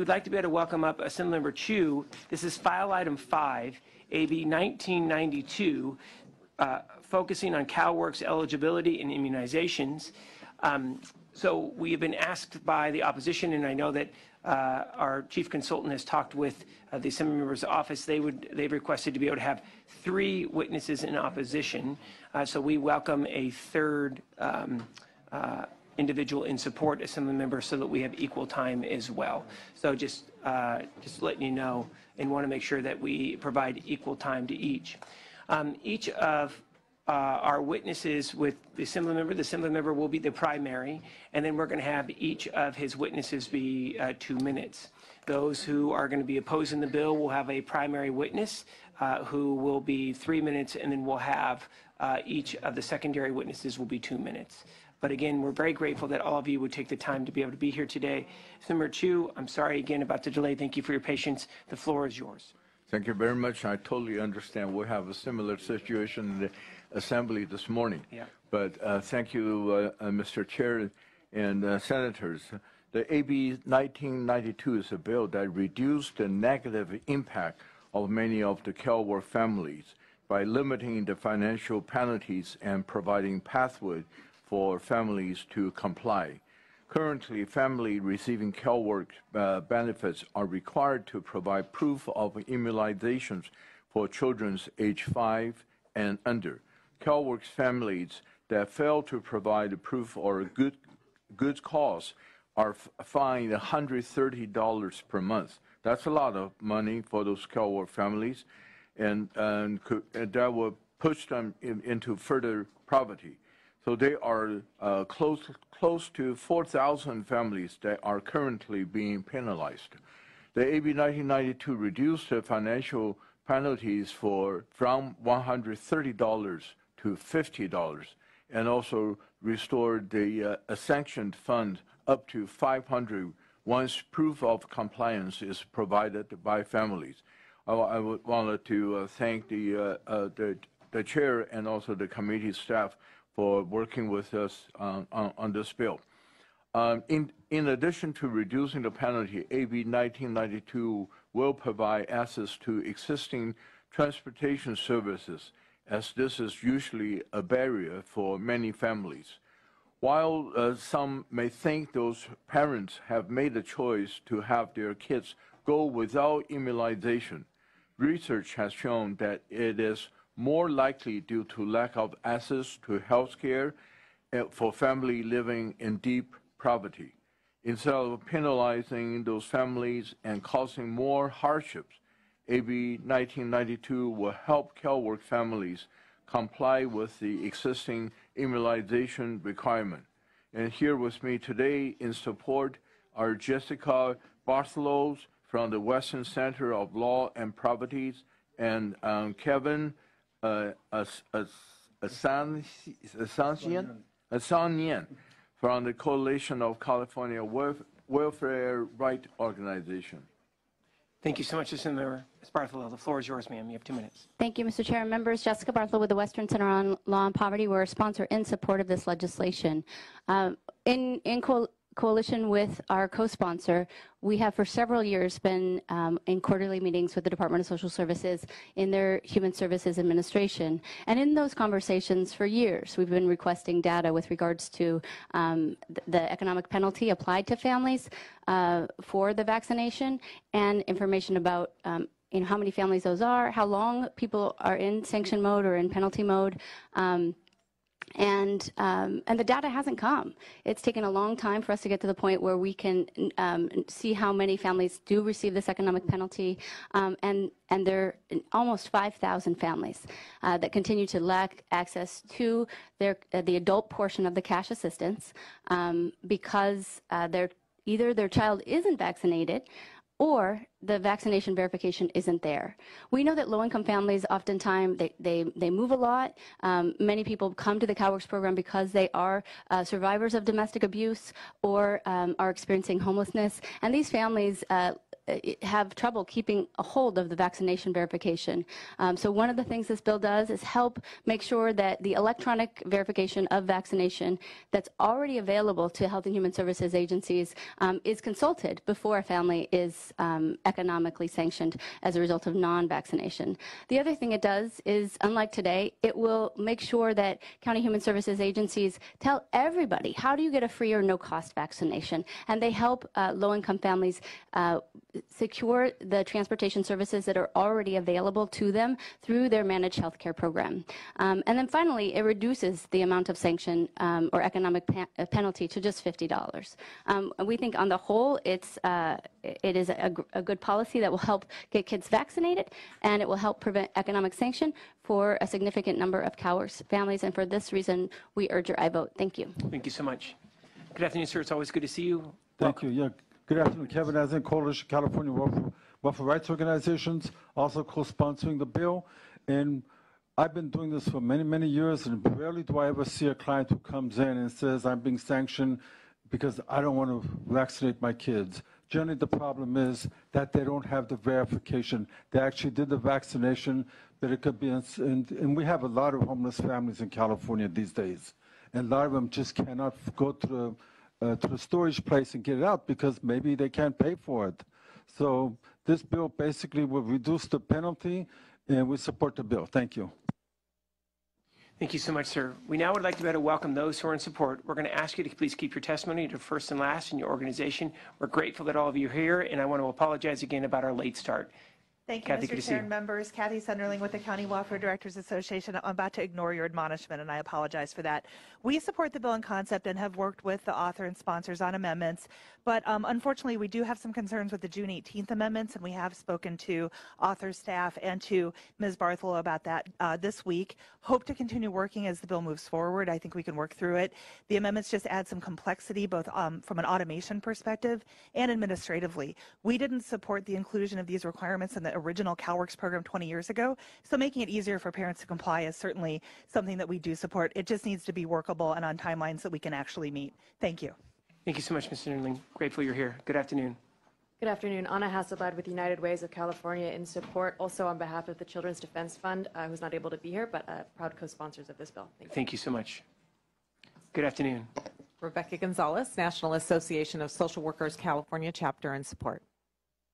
We'd like to be able to welcome up Assemblymember Chu. This is file item 5, AB 1992, focusing on CalWORK's eligibility and immunizations. So we have been asked by the opposition, and I know that our chief consultant has talked with the Assemblymember's office. They've requested to be able to have 3 witnesses in opposition. So we welcome a third individual in support, Assemblymember, so that we have equal time as well. So just letting you know, and want to make sure that we provide equal time to each. Each of our witnesses with the Assemblymember will be the primary, and then we're going to have each of his witnesses be 2 minutes. Those who are going to be opposing the bill will have a primary witness who will be 3 minutes, and then we'll have each of the secondary witnesses will be 2 minutes. But again, we're very grateful that all of you would take the time to be able to be here today. Senator Chu, I'm sorry again about the delay. Thank you for your patience. The floor is yours. Thank you very much. I totally understand. We have a similar situation in the Assembly this morning. Yeah. But thank you, Mr. Chair and Senators. The AB 1992 is a bill that reduced the negative impact of many of the CalWORK families by limiting the financial penalties and providing pathway for families to comply. Currently, families receiving CalWORK benefits are required to provide proof of immunizations for children age 5 and under. CalWORK families that fail to provide proof or good cause are fined $130 per month. That's a lot of money for those CalWORK families, and that will push them into further poverty. So there are close to 4,000 families that are currently being penalized. The AB 1992 reduced the financial penalties from $130 to $50, and also restored the sanctioned fund up to $500 once proof of compliance is provided by families. I would want to thank the chair and also the committee staff for working with us on this bill. In addition to reducing the penalty, AB 1992 will provide access to existing transportation services, as this is usually a barrier for many families. While some may think those parents have made the choice to have their kids go without immunization, research has shown that it is more likely due to lack of access to health care for families living in deep poverty. Instead of penalizing those families and causing more hardships, AB 1992 will help CalWORK families comply with the existing immunization requirement. And here with me today in support are Jessica Barthelot from the Western Center of Law and Properties, and Kevin Asanian from the Coalition of California Welfare Right Organization. Thank you so much, Senator Barthelot. The floor is yours, ma'am. You have 2 minutes. Thank you, Mr. Chair. Members, Jessica Barthelot with the Western Center on Law and Poverty. We're a sponsor in support of this legislation. In coalition with our co-sponsor, we have for several years been in quarterly meetings with the Department of Social Services in their Human Services Administration. And in those conversations for years, we've been requesting data with regards to the economic penalty applied to families for the vaccination, and information about how many families those are, how long people are in sanction mode or in penalty mode. And the data hasn't come. It's taken a long time for us to get to the point where we can see how many families do receive this economic penalty, and there are almost 5,000 families that continue to lack access to the adult portion of the cash assistance because either their child isn't vaccinated or the vaccination verification isn't there. We know that low-income families oftentimes, they move a lot. Many people come to the CalWORKs program because they are survivors of domestic abuse or are experiencing homelessness. And these families have trouble keeping a hold of the vaccination verification. So one of the things this bill does is help make sure that the electronic verification of vaccination that's already available to Health and Human Services agencies is consulted before a family is economically sanctioned as a result of non-vaccination. The other thing it does is, unlike today, it will make sure that County Human Services agencies tell everybody, how do you get a free or no-cost vaccination? And they help low-income families secure the transportation services that are already available to them through their managed health care program. And then finally, it reduces the amount of sanction or economic penalty to just $50. We think on the whole, it is a good policy that will help get kids vaccinated, and it will help prevent economic sanction for a significant number of CalWORKs families. And for this reason, we urge your I vote. Thank you. Thank you so much. Good afternoon, sir. It's always good to see you. Thank you. Yeah. Good afternoon, Kevin. As in Coalition California Welfare Rights Organizations, also co-sponsoring the bill. And I've been doing this for many, many years, and rarely do I ever see a client who comes in and says, I'm being sanctioned because I don't want to vaccinate my kids. Generally, the problem is that they don't have the verification. They actually did the vaccination, but it could be, and we have a lot of homeless families in California these days. And a lot of them just cannot go to the storage place and get it out because maybe they can't pay for it. So this bill basically will reduce the penalty, and we support the bill. Thank you. Thank you so much, sir. We now would like to better welcome those who are in support. We're going to ask you to please keep your testimony to first and last in your organization. We're grateful that all of you are here, and I want to apologize again about our late start. Thank you, Kathy, good to Mr. see Chair you. and members. Kathy Sunderling with the County Welfare Directors Association. I'm about to ignore your admonishment, and I apologize for that. We support the bill in concept and have worked with the author and sponsors on amendments, but unfortunately, we do have some concerns with the June 18th amendments, and we have spoken to author staff and to Ms. Bartholow about that this week. Hope to continue working as the bill moves forward. I think we can work through it. The amendments just add some complexity, both from an automation perspective and administratively. We didn't support the inclusion of these requirements in the original CalWORKs program 20 years ago, so making it easier for parents to comply is certainly something that we do support. It just needs to be workable and on timelines that we can actually meet. Thank you. Thank you so much, Mr. Nerdling. Grateful you're here. Good afternoon. Good afternoon. Anna Hasselblad with United Ways of California in support, also on behalf of the Children's Defense Fund, who's not able to be here, but proud co-sponsors of this bill. Thank you so much. Good afternoon. Rebecca Gonzalez, National Association of Social Workers, California chapter in support.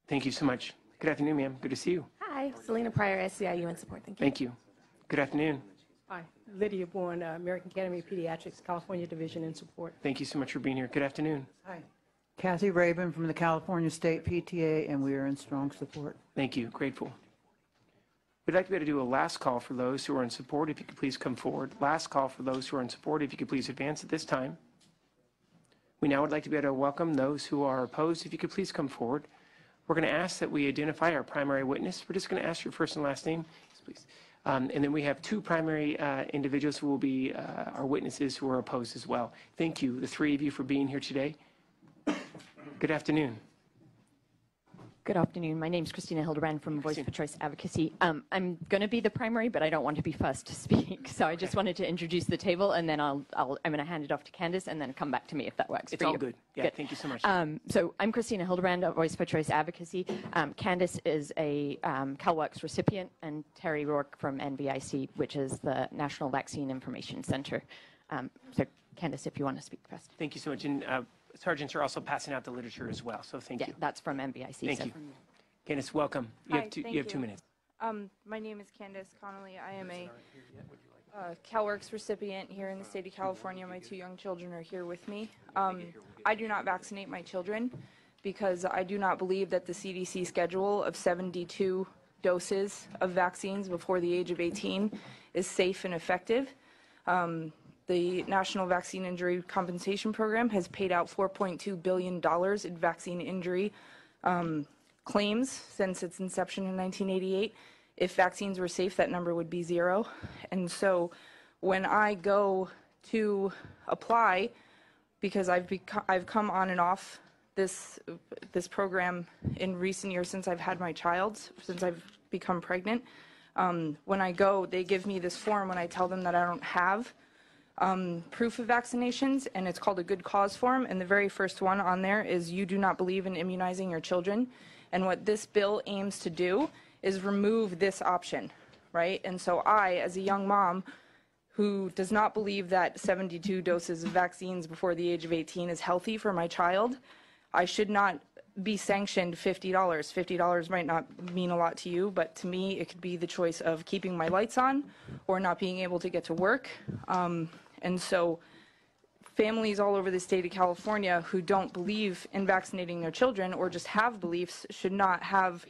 Thank you so much. Good afternoon, ma'am. Good to see you. Hi, Selena Pryor, SCIU in support. Thank you. Thank you. Good afternoon. Hi, Lydia Bourne, American Academy of Pediatrics, California Division in support. Thank you so much for being here. Good afternoon. Hi. Kathy Rabin from the California State PTA, and we are in strong support. Thank you. Grateful. We'd like to be able to do a last call for those who are in support. If you could please come forward. Last call for those who are in support. If you could please advance at this time. We now would like to be able to welcome those who are opposed. If you could please come forward. We're going to ask that we identify our primary witness. We're just going to ask your first and last name, please. And then we have two primary individuals who will be our witnesses who are opposed as well. Thank you, the three of you, for being here today. Good afternoon. Good afternoon. My name is Christina Hildebrand from Voice for Choice Advocacy. I'm going to be the primary, but I don't want to be first to speak. So I just wanted to introduce the table, and then I'm going to hand it off to Candace, and then come back to me if that works it's for you. It's all good. Yeah, good. Thank you so much. So I'm Christina Hildebrand of Voice for Choice Advocacy. Candace is a CalWORKs recipient, and Terry Rourke from NVIC, which is the National Vaccine Information Center. So Candace, if you want to speak first. Thank you so much. And sergeants are also passing out the literature as well, so thank you. That's from NVIC. Thank you. Candace, welcome. You have 2 minutes. My name is Candace Connolly. I am a CalWORKs recipient here in the state of California. My 2 young children are here with me. I do not vaccinate my children because I do not believe that the CDC schedule of 72 doses of vaccines before the age of 18 is safe and effective. The National Vaccine Injury Compensation Program has paid out $4.2 billion in vaccine injury claims since its inception in 1988. If vaccines were safe, that number would be 0. And so when I go to apply, because I've come on and off this program in recent years since I've had my child, since I've become pregnant, when I go, they give me this form when I tell them that I don't have proof of vaccinations, and it's called a good cause form. And the very first one on there is you do not believe in immunizing your children. And what this bill aims to do is remove this option, right? And so I, as a young mom who does not believe that 72 doses of vaccines before the age of 18 is healthy for my child, I should not be sanctioned $50. $50 might not mean a lot to you, but to me, it could be the choice of keeping my lights on or not being able to get to work. And so families all over the state of California who don't believe in vaccinating their children or just have beliefs should not have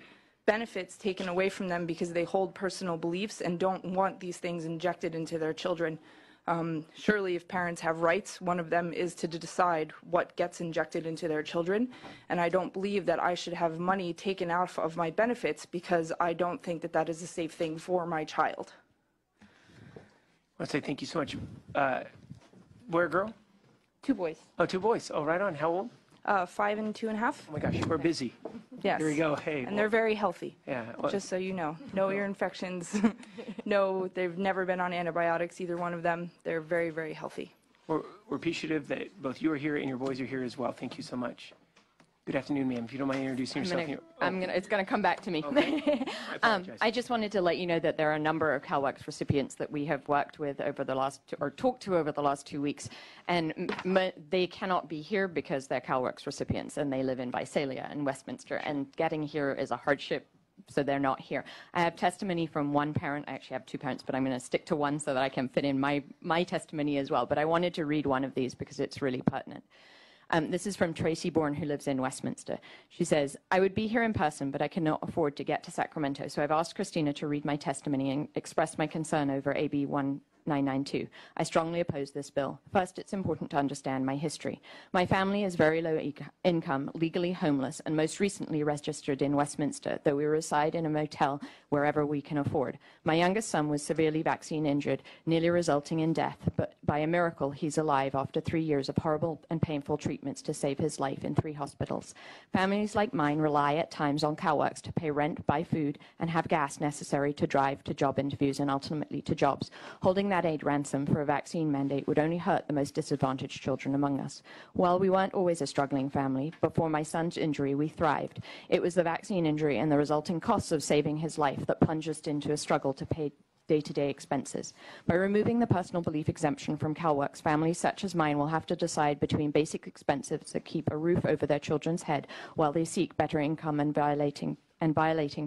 benefits taken away from them because they hold personal beliefs and don't want these things injected into their children. Surely if parents have rights, one of them is to decide what gets injected into their children. And I don't believe that I should have money taken out of my benefits because I don't think that that is a safe thing for my child. I want to say thank you so much. Boy or girl? 2 boys. Oh, 2 boys. Oh, right on. How old? 5 and 2.5. Oh my gosh, we're busy. Yes. Here we go. Hey. And they're very healthy. Yeah. Well, Just so you know. No ear infections. No, they've never been on antibiotics, either one of them. They're very, very healthy. we're appreciative that both you are here and your boys are here as well. Thank you so much. Good afternoon, ma'am. If you don't mind introducing yourself. It's going to come back to me. Okay. I just wanted to let you know that there are a number of CalWorks recipients that we have worked with over the last, or talked to over the last 2 weeks, and they cannot be here because they're CalWorks recipients and they live in Visalia and Westminster, and getting here is a hardship, so they're not here. I have testimony from one parent. I actually have 2 parents, but I'm going to stick to one so that I can fit in my testimony as well. But I wanted to read one of these because it's really pertinent. This is from Tracy Bourne, who lives in Westminster. She says, I would be here in person, but I cannot afford to get to Sacramento, so I've asked Christina to read my testimony and express my concern over AB 1992. I strongly oppose this bill. First, it's important to understand my history. My family is very low income, legally homeless, and most recently registered in Westminster, though we reside in a motel wherever we can afford. My youngest son was severely vaccine injured, nearly resulting in death, but by a miracle, he's alive after 3 years of horrible and painful treatments to save his life in 3 hospitals. Families like mine rely at times on CalWorks to pay rent, buy food, and have gas necessary to drive to job interviews and ultimately to jobs. Holding that aid ransom for a vaccine mandate would only hurt the most disadvantaged children among us. While we weren't always a struggling family, before my son's injury, we thrived. It was the vaccine injury and the resulting costs of saving his life that plunged us into a struggle to pay day-to-day expenses. By removing the personal belief exemption from CalWorks, families such as mine will have to decide between basic expenses that keep a roof over their children's head while they seek better income and violating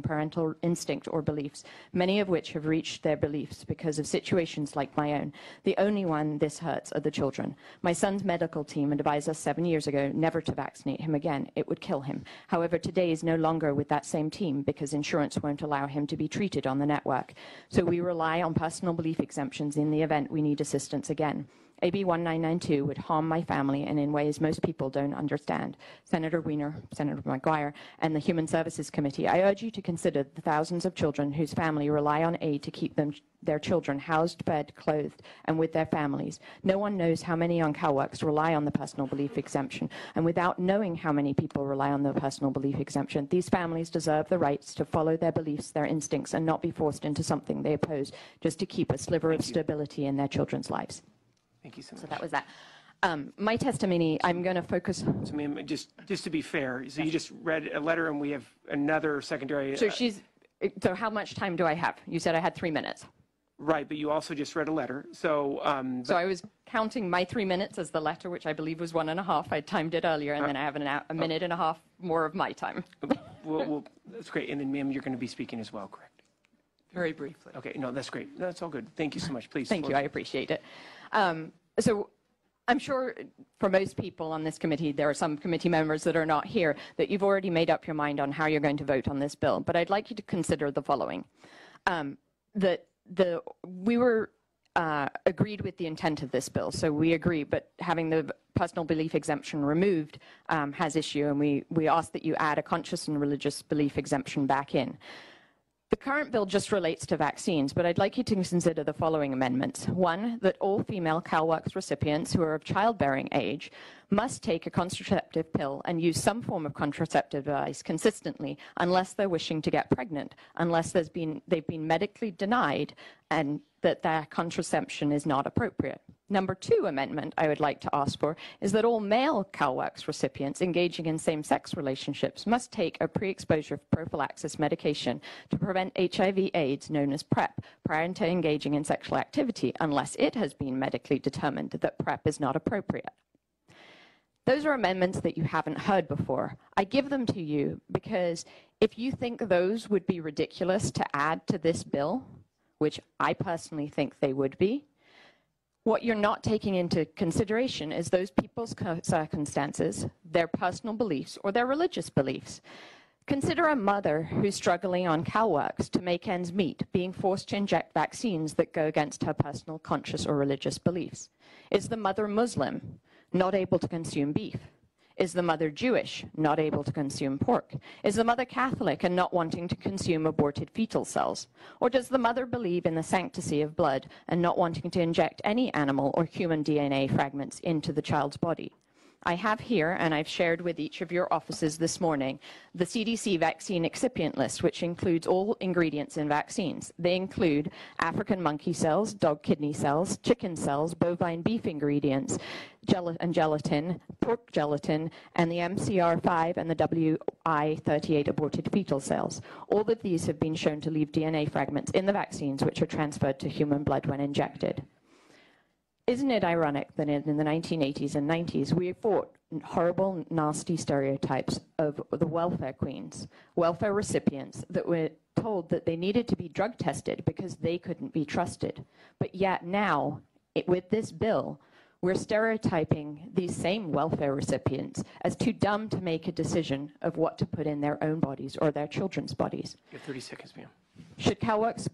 parental instinct or beliefs, many of which have reached their beliefs because of situations like my own. The only one this hurts are the children. My son's medical team advised us 7 years ago never to vaccinate him again. It would kill him. However, today is no longer with that same team because insurance won't allow him to be treated on the network. So we rely on personal belief exemptions in the event we need assistance again. AB 1992 would harm my family and in ways most people don't understand. Senator Wiener, Senator McGuire, and the Human Services Committee, I urge you to consider the thousands of children whose family rely on aid to keep their children housed, fed, clothed, and with their families. No one knows how many on CalWorks rely on the personal belief exemption, and without knowing how many people rely on the personal belief exemption, these families deserve the rights to follow their beliefs, their instincts, and not be forced into something they oppose just to keep a sliver of stability in their children's lives. Thank you so much. So that was that. My testimony, I'm going to focus. So, ma'am, just to be fair, so you just read a letter and we have another secondary. So how much time do I have? You said I had 3 minutes. Right, but you also just read a letter. So I was counting my 3 minutes as the letter, which I believe was 1.5. I timed it earlier, and then I have a minute and a half more of my time. well, that's great. And then, ma'am, you're going to be speaking as well, correct? Very briefly. Okay, no, that's great. No, that's all good. Thank you so much. Please. Thank you. I appreciate it. So I'm sure for most people on this committee, there are some committee members that are not here, that you've already made up your mind on how you're going to vote on this bill. But I'd like you to consider the following. We were agreed with the intent of this bill, so we agree, but having the personal belief exemption removed has issue, and we ask that you add a conscious and religious belief exemption back in. The current bill just relates to vaccines, but I'd like you to consider the following amendments. One, that all female CalWorks recipients who are of childbearing age must take a contraceptive pill and use some form of contraceptive device consistently unless they're wishing to get pregnant, unless they've been medically denied and that their contraception is not appropriate. Number 2 amendment I would like to ask for is that all male CalWORKs recipients engaging in same-sex relationships must take a pre-exposure prophylaxis medication to prevent HIV/AIDS known as PrEP prior to engaging in sexual activity unless it has been medically determined that PrEP is not appropriate. Those are amendments that you haven't heard before. I give them to you because if you think those would be ridiculous to add to this bill, which I personally think they would be, what you're not taking into consideration is those people's circumstances, their personal beliefs, or their religious beliefs. Consider a mother who's struggling on CalWORKs to make ends meet, being forced to inject vaccines that go against her personal conscious or religious beliefs. Is the mother Muslim, not able to consume beef? Is the mother Jewish, not able to consume pork? Is the mother Catholic and not wanting to consume aborted fetal cells? Or does the mother believe in the sanctity of blood and not wanting to inject any animal or human DNA fragments into the child's body? I have here, and I've shared with each of your offices this morning, the CDC vaccine excipient list, which includes all ingredients in vaccines. They include African monkey cells, dog kidney cells, chicken cells, bovine beef ingredients, gelatin, pork gelatin, and the MCR5 and the WI38 aborted fetal cells. All of these have been shown to leave DNA fragments in the vaccines, which are transferred to human blood when injected. Isn't it ironic that in the 1980s and 90s, we fought horrible, nasty stereotypes of the welfare queens, welfare recipients that were told that they needed to be drug tested because they couldn't be trusted. But yet now, with this bill, we're stereotyping these same welfare recipients as too dumb to make a decision of what to put in their own bodies or their children's bodies. You have 30 seconds, ma'am. Should CalWORKs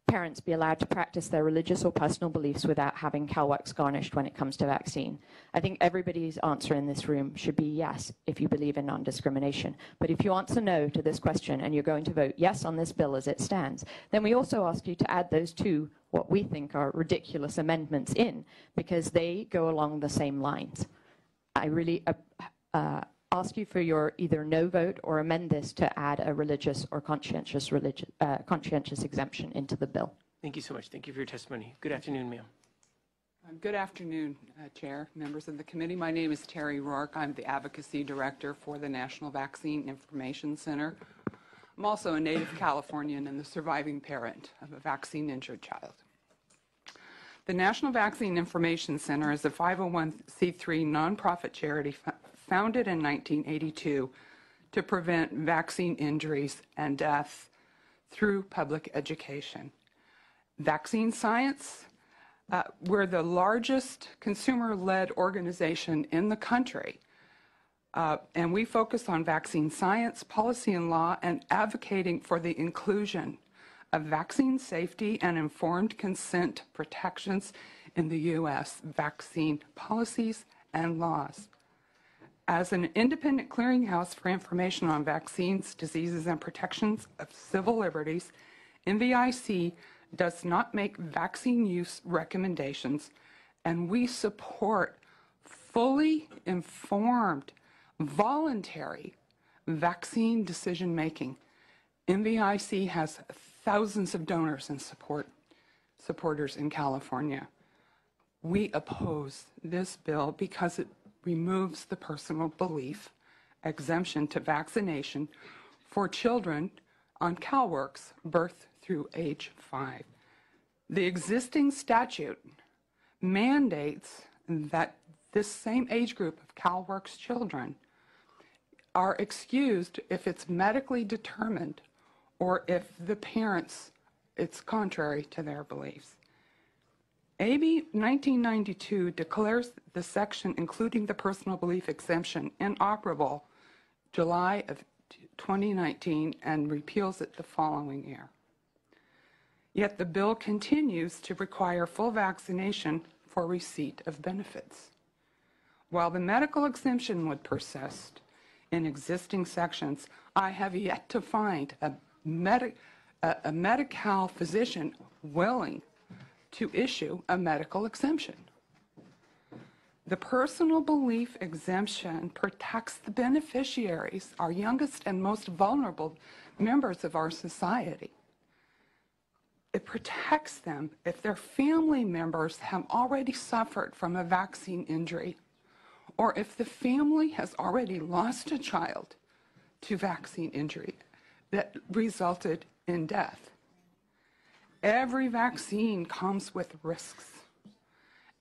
parents be allowed to practice their religious or personal beliefs without having CalWORKs garnished when it comes to vaccine? I think everybody's answer in this room should be yes if you believe in non-discrimination. But if you answer no to this question and you're going to vote yes on this bill as it stands, then we also ask you to add those two what we think are ridiculous amendments in, because they go along the same lines. I really ask you for your either no vote or amend this to add a religious or conscientious exemption into the bill. Thank you so much. Thank you for your testimony. Good afternoon, ma'am. Good afternoon, Chair, members of the committee. My name is Terry Rourke. I'm the Advocacy Director for the National Vaccine Information Center. I'm also a native Californian and the surviving parent of a vaccine-injured child. The National Vaccine Information Center is a 501c3 nonprofit charity founded in 1982 to prevent vaccine injuries and death through public education. Vaccine science, we're the largest consumer-led organization in the country, and we focus on vaccine science, policy and law, and advocating for the inclusion of vaccine safety and informed consent protections in the U.S. vaccine policies and laws. As an independent clearinghouse for information on vaccines, diseases, and protections of civil liberties, NVIC does not make vaccine use recommendations, and we support fully informed, voluntary vaccine decision-making. NVIC has thousands of donors and supporters in California. We oppose this bill because it removes the personal belief exemption to vaccination for children on CalWORKs birth through age 5. The existing statute mandates that this same age group of CalWORKs children are excused if it's medically determined or if the parents, it's contrary to their beliefs. AB 1992 declares the section including the personal belief exemption inoperable July of 2019 and repeals it the following year. Yet the bill continues to require full vaccination for receipt of benefits. While the medical exemption would persist in existing sections, I have yet to find a Medi-Cal physician willing to issue a medical exemption. The personal belief exemption protects the beneficiaries, our youngest and most vulnerable members of our society. it protects them if their family members have already suffered from a vaccine injury, or if the family has already lost a child to vaccine injury that resulted in death. Every vaccine comes with risks,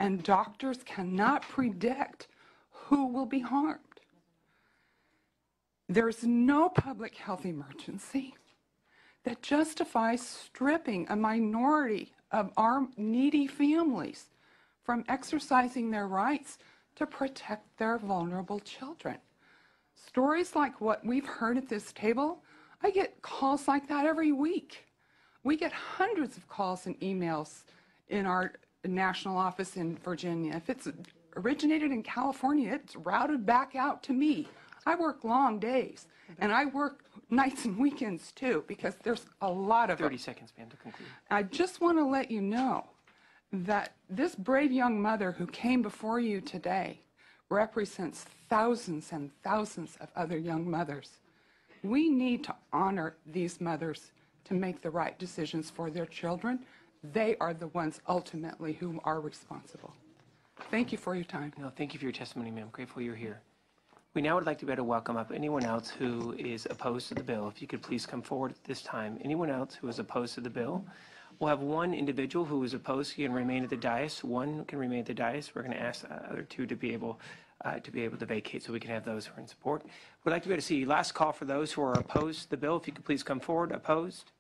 and doctors cannot predict who will be harmed. There's no public health emergency that justifies stripping a minority of our needy families from exercising their rights to protect their vulnerable children. Stories like what we've heard at this table, I get calls like that every week. We get hundreds of calls and emails in our national office in Virginia. If it's originated in California, it's routed back out to me. I work long days, and I work nights and weekends too, because there's a lot of 30 them. seconds, ma'am, to conclude. I just want to let you know that this brave young mother who came before you today represents thousands and thousands of other young mothers. We need to honor these mothers to make the right decisions for their children. They are the ones ultimately who are responsible. Thank you for your time. No, thank you for your testimony, ma'am. Grateful you're here. We now would like to be able to welcome up anyone else who is opposed to the bill. If you could please come forward at this time. Anyone else who is opposed to the bill? We'll have one individual who is opposed. He can remain at the dais. One can remain at the dais. We're going to ask the other two to be able to vacate so we can have those who are in support. We'd like to be able to see last call for those who are opposed to the bill. If you could please come forward. Opposed?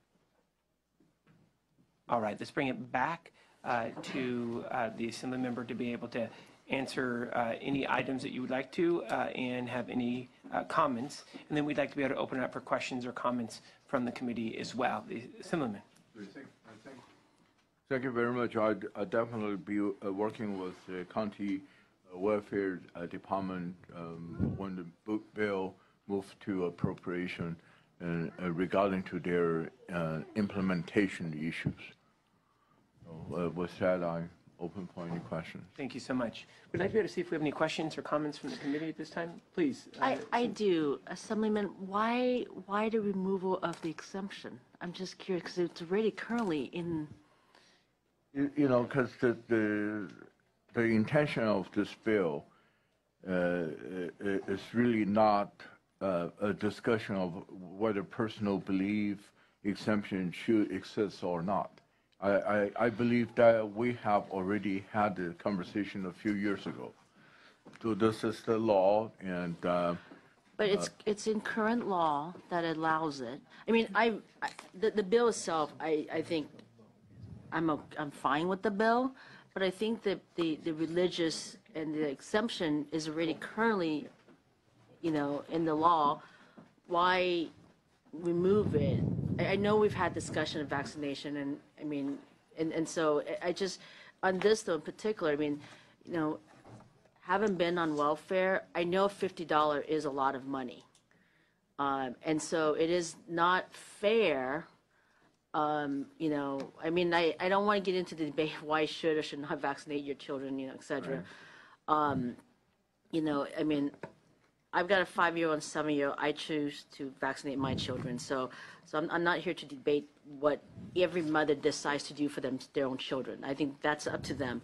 All right, let's bring it back to the Assembly member to be able to answer any items that you would like to and have any comments. And then we'd like to be able to open it up for questions or comments from the committee as well. The Assemblyman. Thank you very much. I'll definitely be working with the County Welfare Department when the bill moves to appropriation regarding to their implementation issues. So, with that, I open for any questions. Thank you so much. We'd like to be able to see if we have any questions or comments from the committee at this time. Please. I do. Assemblyman, why the removal of the exemption? I'm just curious because it's already currently in. You know, because the intention of this bill is really not a discussion of whether personal belief exemption should exist or not. I believe that we have already had the conversation a few years ago. So this is the law, and but it's in current law that allows it. I mean, the bill itself, I think I'm fine with the bill, but I think that the religious and the exemption is already currently, in the law. Why remove it? I know we've had discussion of vaccination, and I mean, and so I just, on this though in particular, I mean, having been on welfare, I know $50 is a lot of money, and so it is not fair. I mean, I don't want to get into the debate of why should or should not vaccinate your children, et cetera. Right. I mean, I've got a 5-year-old and 7-year-old. I choose to vaccinate my children. So I'm not here to debate what every mother decides to do for their own children. I think that's up to them.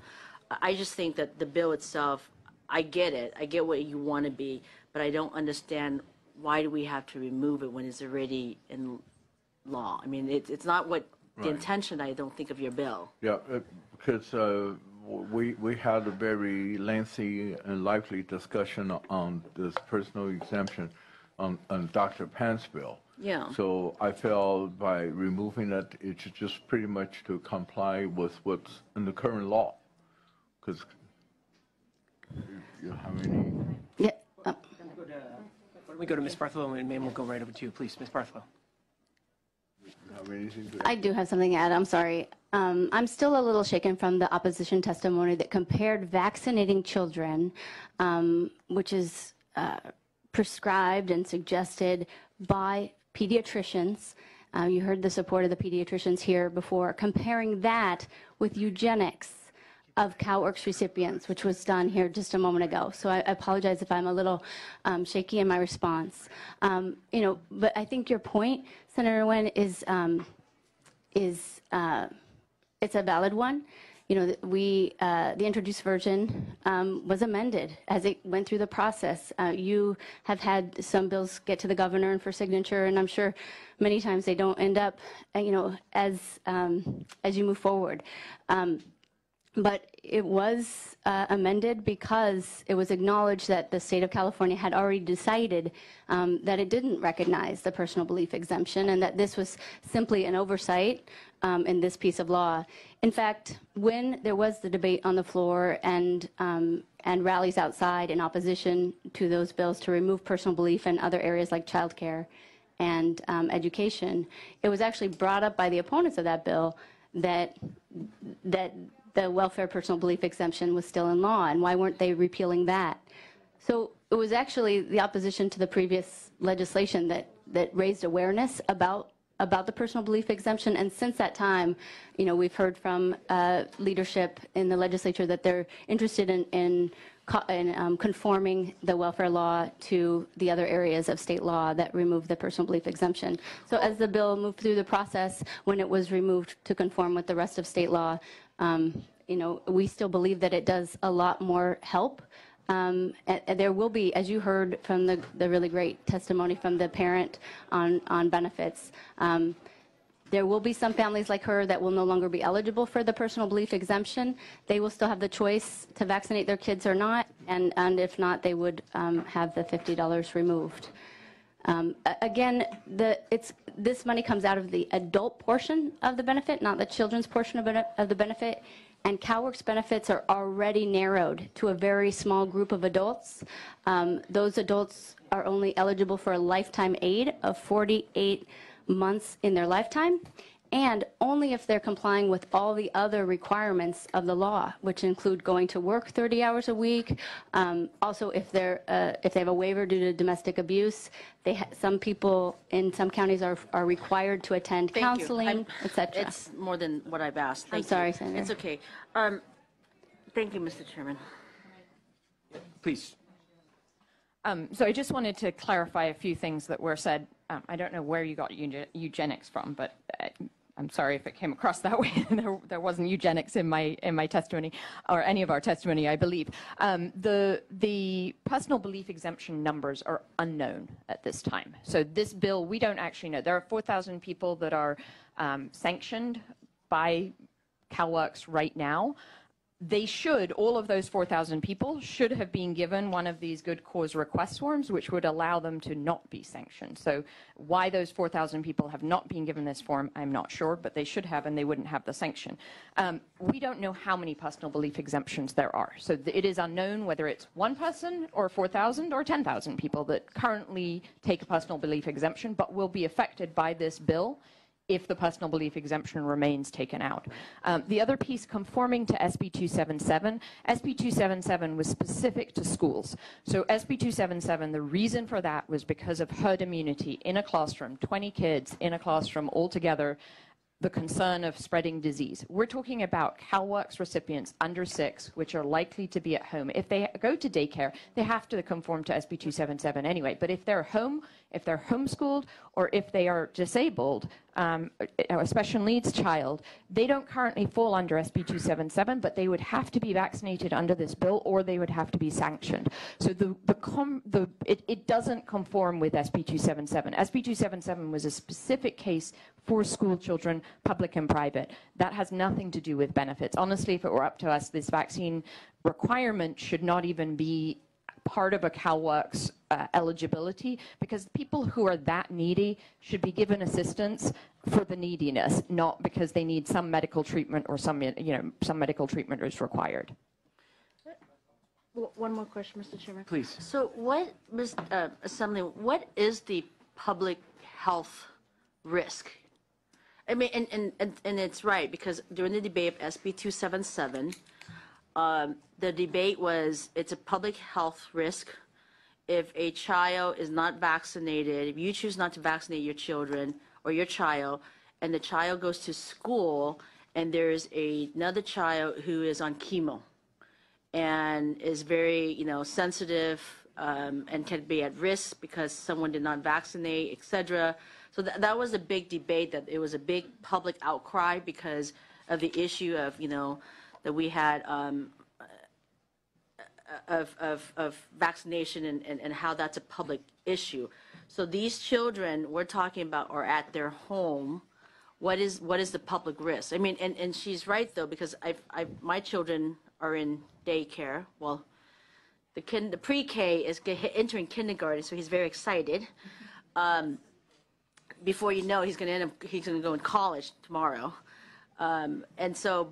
I just think that the bill itself, I get it. I get what you want to be, but I don't understand why do we have to remove it when it's already in law. I mean, it's not what the intention, I don't think, of your bill. Yeah, because we had a very lengthy and lively discussion on this personal exemption on Dr. Pan's bill. Yeah. So I felt by removing it, it's just pretty much to comply with what's in the current law. Because you have any? Yeah. Why don't we go to Ms. Bartholomew, and ma'am, we'll go right over to you, please. Ms. Bartholomew. I do have something to add. I'm sorry. I'm still a little shaken from the opposition testimony that compared vaccinating children, which is prescribed and suggested by pediatricians. You heard the support of the pediatricians here before, comparing that with eugenics of CalWORKs recipients, which was done here just a moment ago. So I apologize if I'm a little shaky in my response. But I think your point, Senator Nguyen, is it's a valid one. You know, the introduced version was amended as it went through the process. You have had some bills get to the governor and for signature, and I'm sure many times they don't end up, you know, as you move forward. But it was amended because it was acknowledged that the state of California had already decided that it didn't recognize the personal belief exemption and that this was simply an oversight in this piece of law. In fact, when there was the debate on the floor and rallies outside in opposition to those bills to remove personal belief in other areas like childcare and education, it was actually brought up by the opponents of that bill that the welfare personal belief exemption was still in law, and why weren't they repealing that? So it was actually the opposition to the previous legislation that raised awareness about the personal belief exemption, and since that time, you know, we've heard from leadership in the legislature that they're interested in conforming the welfare law to the other areas of state law that remove the personal belief exemption. So as the bill moved through the process, when it was removed to conform with the rest of state law, you know, we still believe that it does a lot more help. And there will be, as you heard from the really great testimony from the parent on benefits, there will be some families like her that will no longer be eligible for the personal belief exemption. They will still have the choice to vaccinate their kids or not, and if not, they would have the $50 removed. Again, this money comes out of the adult portion of the benefit, not the children's portion of the benefit, and CalWORK's benefits are already narrowed to a very small group of adults. Those adults are only eligible for a lifetime aid of 48 months in their lifetime, and only if they're complying with all the other requirements of the law, which include going to work 30 hours a week. Also, if they have a waiver due to domestic abuse, some people in some counties are required to attend counseling, etc. It's more than what I've asked. I'm sorry, Senator. It's okay. Thank you, Mr. Chairman. Please. So I just wanted to clarify a few things that were said. I don't know where you got eugenics from, but I'm sorry if it came across that way. There wasn't eugenics in my testimony, or any of our testimony, I believe. The personal belief exemption numbers are unknown at this time. So this bill, we don't actually know. There are 4,000 people that are sanctioned by CalWORKs right now. They should, all of those 4,000 people should have been given one of these good cause request forms, which would allow them to not be sanctioned. So why those 4,000 people have not been given this form, I'm not sure, but they should have, and they wouldn't have the sanction. We don't know how many personal belief exemptions there are. So it is unknown whether it's one person or 4,000 or 10,000 people that currently take a personal belief exemption, but will be affected by this bill if the personal belief exemption remains taken out. The other piece, conforming to SB 277, SB 277 was specific to schools. So SB 277, the reason for that was because of herd immunity in a classroom, 20 kids in a classroom all together, the concern of spreading disease. We're talking about CalWORKs recipients under 6, which are likely to be at home. If they go to daycare, they have to conform to SB 277 anyway. But if they're home, if they're homeschooled, or if they are disabled, a special needs child, they don't currently fall under SB 277, but they would have to be vaccinated under this bill, or they would have to be sanctioned. So it doesn't conform with SB 277. SB 277 was a specific case for school children, public and private. That has nothing to do with benefits. Honestly, if it were up to us, this vaccine requirement should not even be part of a CalWORKs eligibility, because people who are that needy should be given assistance for the neediness, not because they need some medical treatment or some medical treatment is required. One more question, Mr. Chairman. Please. So what, Ms. Assembly, what is the public health risk? I mean, and it's right, because during the debate of SB 277, the debate was it's a public health risk if a child is not vaccinated, if you choose not to vaccinate your children or your child, and the child goes to school and there's another child who is on chemo and is very, sensitive and can be at risk because someone did not vaccinate, etc. So that was a big debate, that it was a big public outcry because of the issue of, that we had of vaccination and how that's a public issue. So these children we're talking about are at their home. What is the public risk? I mean, and she's right though, because my children are in daycare. Well, the pre-K is entering kindergarten, so he's very excited. Before you know, he's going to go in college tomorrow. So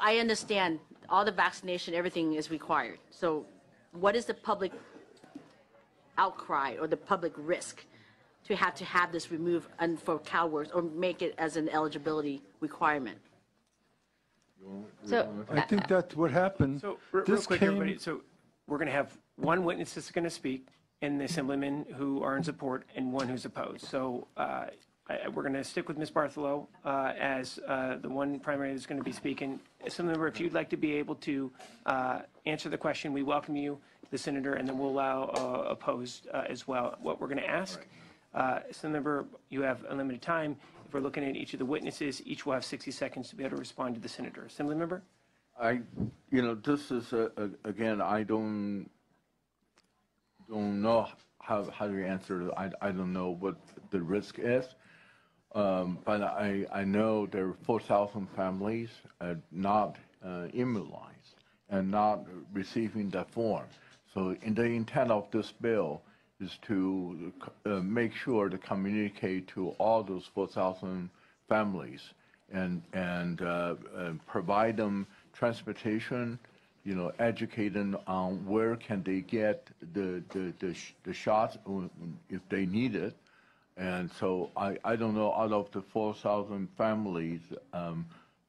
I understand all the vaccination, everything is required. So what is the public outcry or the public risk to have this removed for CalWORKs or make it as an eligibility requirement? So I think that's what happened. So real quick, everybody. So we're going to have one witness that's going to speak, and the assemblymen who are in support, and one who's opposed. So we're going to stick with Ms. Bartholow as the one primary that's going to be speaking. Assemblymember, if you'd like to be able to answer the question, we welcome you, the senator, and then we'll allow opposed as well. What we're going to ask, Assemblymember, you have unlimited time. If we're looking at each of the witnesses, each will have 60 seconds to be able to respond to the senator. Assemblymember? This is again, I don't know how to answer. I don't know what the risk is, but I know there are 4,000 families not immunized and not receiving that form. So, the intent of this bill is to make sure to communicate to all those 4,000 families and provide them transportation, educate them on where can they get the shots if they need it. And so I don't know, out of the 4,000 families,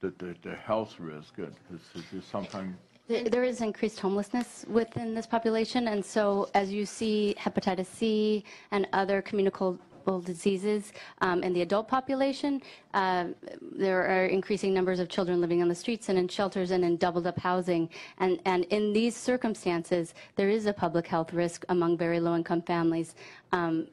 the health risk is sometimes. There is increased homelessness within this population, and so as you see hepatitis C and other communicable diseases in the adult population, there are increasing numbers of children living on the streets and in shelters and in doubled up housing. And in these circumstances, there is a public health risk among very low income families.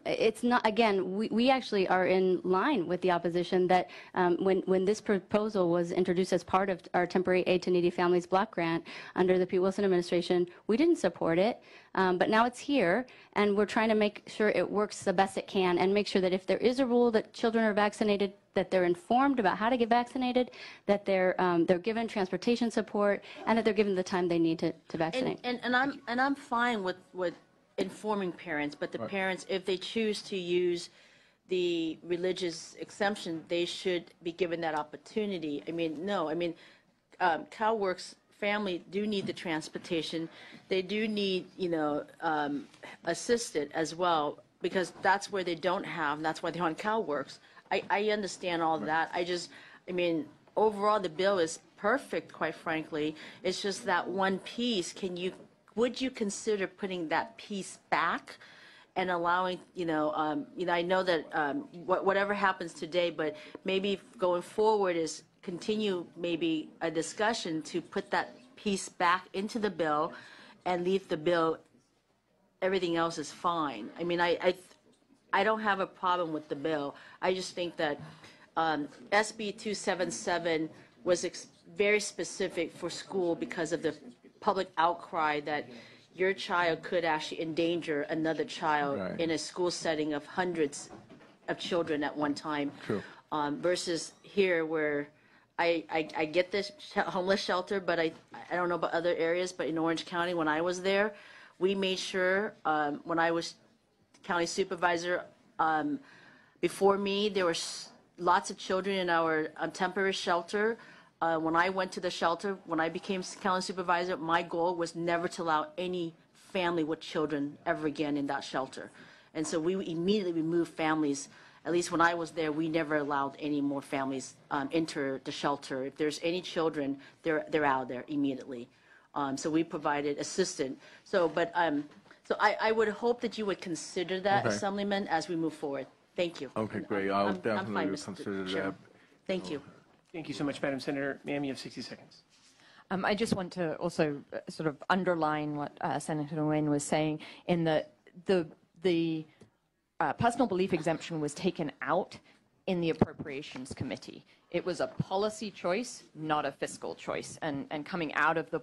It's not, again, we actually are in line with the opposition that when this proposal was introduced as part of our temporary aid to needy families block grant under the Pete Wilson administration, we didn't support it. But now it's here, and we're trying to make sure it works the best it can and make sure that if there is a rule that children are vaccinated, that they're informed about how to get vaccinated, that they're given transportation support, and that they're given the time they need to vaccinate. And I'm fine with informing parents, but the parents, if they choose to use the religious exemption, they should be given that opportunity. CalWORKs family do need the transportation. They do need, assisted as well, because that's where they don't have, and that's why they're on CalWORKs. I understand all of that. Overall, the bill is perfect, quite frankly. It's just that one piece. Would you consider putting that piece back and allowing, I know that whatever happens today, but maybe going forward is continue maybe a discussion to put that piece back into the bill and leave the bill, everything else is fine. I don't have a problem with the bill. I just think that SB 277 was very specific for school because of the public outcry that your child could actually endanger another child in a school setting of hundreds of children at one time. True. Versus here where I get this homeless shelter, but I don't know about other areas, but in Orange County when I was there, we made sure when I was county supervisor, before me there were lots of children in our temporary shelter. When I went to the shelter, when I became county supervisor, my goal was never to allow any family with children ever again in that shelter. And so we immediately removed families. At least when I was there, we never allowed any more families enter the shelter. If there's any children, they're out of there immediately. So we provided assistance. So I would hope that you would consider that, Assemblyman, as we move forward. Thank you. Okay, great. I'll I'm fine, definitely Mr. consider Chair. that. Thank you. Thank you so much, Madam Senator. Ma'am, you have 60 seconds. I just want to also sort of underline what Senator Nguyen was saying in the personal belief exemption was taken out in the Appropriations Committee. It was a policy choice, not a fiscal choice, and coming out of the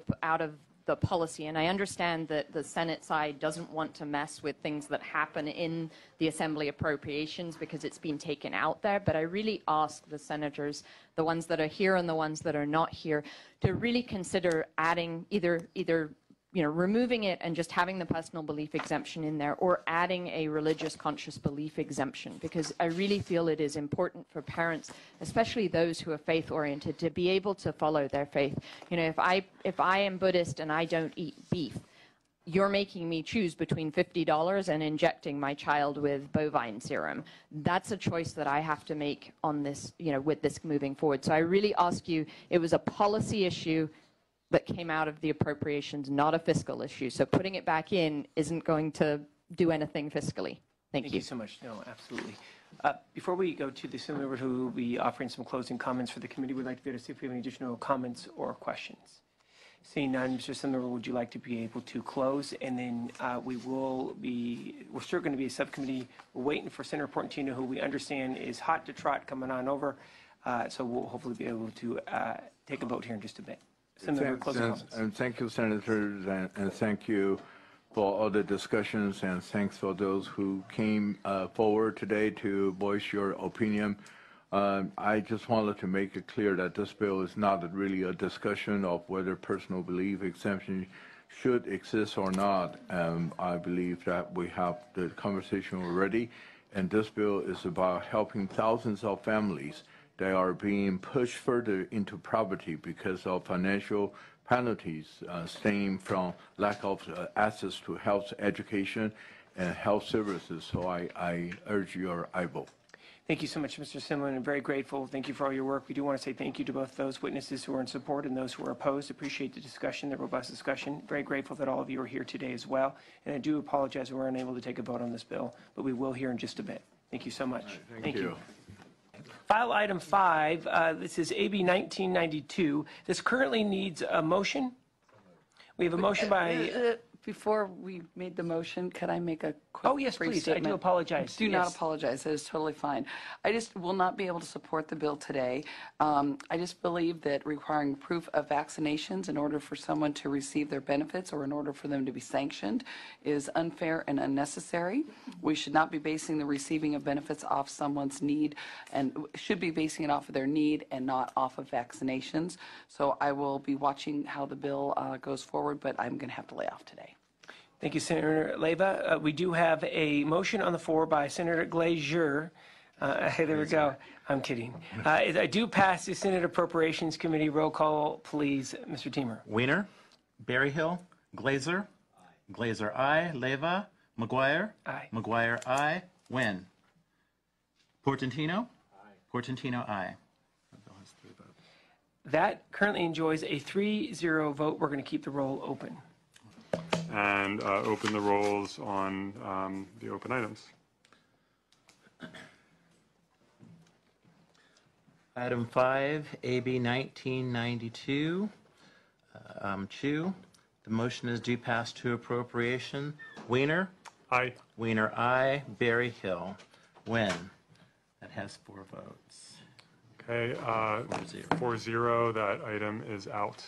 policy. And I understand that the Senate side doesn't want to mess with things that happen in the Assembly appropriations because it's been taken out there. But I really ask the senators, the ones that are here and the ones that are not here, to really consider adding either removing it and just having the personal belief exemption in there, or adding a religious conscious belief exemption, because I really feel it is important for parents, especially those who are faith oriented, to be able to follow their faith. If I am Buddhist and I don't eat beef, you're making me choose between $50 and injecting my child with bovine serum. That's a choice that I have to make on this, with this moving forward. So I really ask you, it was a policy issue that came out of the appropriations, not a fiscal issue. So putting it back in isn't going to do anything fiscally. Thank you so much. No, absolutely. Before we go to the Assembly member who will be offering some closing comments for the committee, we'd like to be able to see if we have any additional comments or questions. Seeing none, Mr. Assembly member, would you like to be able to close? And then we're still going to be a subcommittee. We're waiting for Senator Portantino, who we understand is hot to trot coming on over. So we'll hopefully be able to take a vote here in just a bit. And thank you, senators, and thank you for all the discussions, and thanks for those who came forward today to voice your opinion. I just wanted to make it clear that this bill is not really a discussion of whether personal belief exemption should exist or not. I believe that we have the conversation already, and this bill is about helping thousands of families that are being pushed further into poverty because of financial penalties stemming from lack of access to health education and health services. So I urge your aye vote. Thank you so much, Mr. Simlin. I'm very grateful. Thank you for all your work. We do want to say thank you to both those witnesses who are in support and those who are opposed. Appreciate the discussion, the robust discussion. Very grateful that all of you are here today as well. And I do apologize we we're unable to take a vote on this bill, but we will here in just a bit. Thank you so much. Right, thank you. File item 5, this is AB 1992. This currently needs a motion. We have a motion by... Before we made the motion, could I make a quick yes, brief please. statement? I do apologize. Do not apologize. That is totally fine. I just will not be able to support the bill today. I just believe that requiring proof of vaccinations in order for someone to receive their benefits or in order for them to be sanctioned is unfair and unnecessary. We should not be basing the receiving of benefits off someone's need, and should be basing it off of their need and not off of vaccinations. So I will be watching how the bill goes forward, but I'm going to have to lay off today. Thank you, Senator Leyva. We do have a motion on the floor by Senator Glazer. There we go. I'm kidding. I do pass the Senate Appropriations Committee. Roll call, please, Mr. Teamer. Weiner, Berryhill, Glazer, Glazer, aye. Leyva, McGuire, Aye. McGuire, aye. Nguyen, Portantino, Portantino, aye. That currently enjoys a 3-0 vote. We're going to keep the roll open. And open the rolls on the open items. Item 5, AB 1992, Chu. The motion is due pass to appropriation. Weiner? Aye. Weiner, aye. Berryhill. Nguyen? That has 4 votes. Okay, 4-0, that item is out.